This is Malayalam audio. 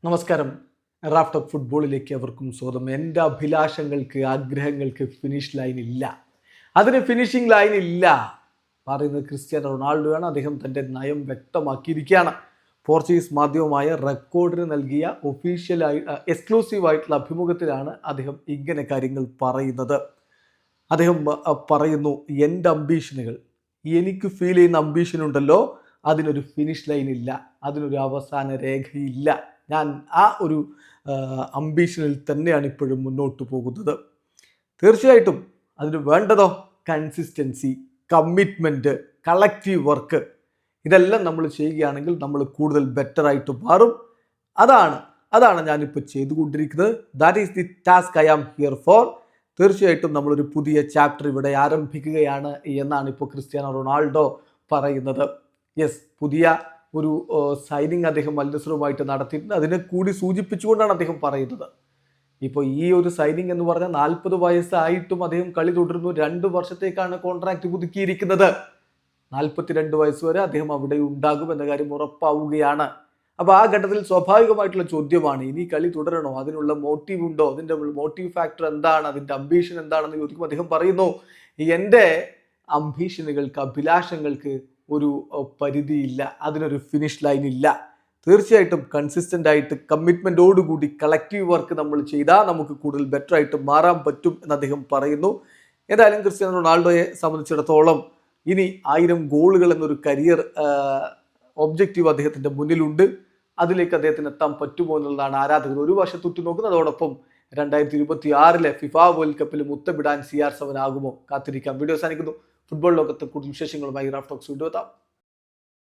നമസ്കാരം. റാഫ്റ്റ് ഓഫ് ഫുട്ബോളിലേക്ക് അവർക്കും സ്വാഗതം. എൻ്റെ അഭിലാഷങ്ങൾക്ക്, ആഗ്രഹങ്ങൾക്ക് ഫിനിഷ് ലൈൻ ഇല്ല, അതിന് ഫിനിഷിംഗ് ലൈൻ ഇല്ല പറയുന്നത് ക്രിസ്ത്യാനോ റൊണാൾഡോയാണ്. അദ്ദേഹം തൻ്റെ നയം വ്യക്തമാക്കിയിരിക്കുകയാണ്. പോർച്ചുഗീസ് മാധ്യമമായ റെക്കോർഡിന് നൽകിയ ഒഫീഷ്യലായി എക്സ്ക്ലൂസീവ് ആയിട്ടുള്ള അഭിമുഖത്തിലാണ് അദ്ദേഹം ഇങ്ങനെ കാര്യങ്ങൾ പറയുന്നത്. അദ്ദേഹം പറയുന്നു, എൻ്റെ അംബീഷനുകൾ, എനിക്ക് ഫീൽ ചെയ്യുന്ന അംബീഷൻ ഉണ്ടല്ലോ, അതിനൊരു ഫിനിഷ് ലൈൻ ഇല്ല, അതിനൊരു അവസാന രേഖയില്ല. ഞാൻ ആ ഒരു അംബീഷനിൽ തന്നെയാണ് ഇപ്പോഴും മുന്നോട്ട് പോകുന്നത്. തീർച്ചയായിട്ടും അതിന് വേണ്ടതോ കൺസിസ്റ്റൻസി, കമ്മിറ്റ്മെൻറ്റ്, കളക്റ്റീവ് വർക്ക്. ഇതെല്ലാം നമ്മൾ ചെയ്യുകയാണെങ്കിൽ നമ്മൾ കൂടുതൽ ബെറ്റർ ആയിട്ട് മാറും. അതാണ് ഞാനിപ്പോൾ ചെയ്തുകൊണ്ടിരിക്കുന്നത്. That is the task I am here for. തീർച്ചയായിട്ടും നമ്മളൊരു പുതിയ ചാപ്റ്റർ ഇവിടെ ആരംഭിക്കുകയാണ് എന്നാണ് ഇപ്പോൾ ക്രിസ്ത്യാനോ റൊണാൾഡോ പറയുന്നത്. യെസ്, പുതിയ ഒരു സൈനിങ് അദ്ദേഹം മത്സരവുമായിട്ട് നടത്തിയിട്ടുണ്ട്. അതിനെ കൂടി സൂചിപ്പിച്ചുകൊണ്ടാണ് അദ്ദേഹം പറയുന്നത്. ഇപ്പോൾ ഈ ഒരു സൈനിങ് എന്ന് പറഞ്ഞാൽ 40 വയസ്സായിട്ടും അദ്ദേഹം കളി തുടരുന്നു. 2 വർഷത്തേക്കാണ് കോൺട്രാക്റ്റ് പുതുക്കിയിരിക്കുന്നത്. 42 വയസ്സ് വരെ അദ്ദേഹം അവിടെ ഉണ്ടാകും എന്ന കാര്യം ഉറപ്പാവുകയാണ്. അപ്പോൾ ആ ഘട്ടത്തിൽ സ്വാഭാവികമായിട്ടുള്ള ചോദ്യമാണ്, ഇനി കളി തുടരണോ, അതിനുള്ള മോട്ടീവ് ഉണ്ടോ, അതിൻ്റെ മോട്ടീവ് ഫാക്ടർ എന്താണ്, അതിൻ്റെ അംബീഷൻ എന്താണെന്ന് ചോദിക്കുമ്പോൾ അദ്ദേഹം പറയുന്നു, എൻ്റെ അംബീഷനുകൾക്ക്, അഭിലാഷങ്ങൾക്ക് ഒരു പരിധിയില്ല, അതിനൊരു ഫിനിഷ് ലൈൻ ഇല്ല. തീർച്ചയായിട്ടും കൺസിസ്റ്റൻ്റ് ആയിട്ട് കമ്മിറ്റ്മെൻറ്റോടുകൂടി കളക്റ്റീവ് വർക്ക് നമ്മൾ ചെയ്താൽ നമുക്ക് കൂടുതൽ ബെറ്റർ ആയിട്ട് മാറാൻ പറ്റും എന്ന് അദ്ദേഹം പറയുന്നു. ഏതായാലും ക്രിസ്ത്യാനോ റൊണാൾഡോയെ സംബന്ധിച്ചിടത്തോളം ഇനി 1000 ഗോളുകൾ എന്നൊരു കരിയർ ഒബ്ജക്റ്റീവ് അദ്ദേഹത്തിൻ്റെ മുന്നിലുണ്ട്. അതിലേക്ക് അദ്ദേഹത്തിന് എത്താൻ പറ്റുമോ എന്നുള്ളതാണ് ആരാധകർ ഒരു വശത്ത് ഉറ്റുനോക്കുന്നത്. അതോടൊപ്പം 2026 ഫിഫ വേൾഡ് കപ്പിൽ മുത്തമിടാൻ CR7 ആകുമോ? കാത്തിരിക്കാം. വീഡിയോ അവസാനിക്കുന്നു. ഫുട്ബോൾ ലോകത്ത് കൂടുതൽ വിശേഷങ്ങളുമായി റാഫ്റ്റ് ടോക്സ് വീഡിയോ എത്താം.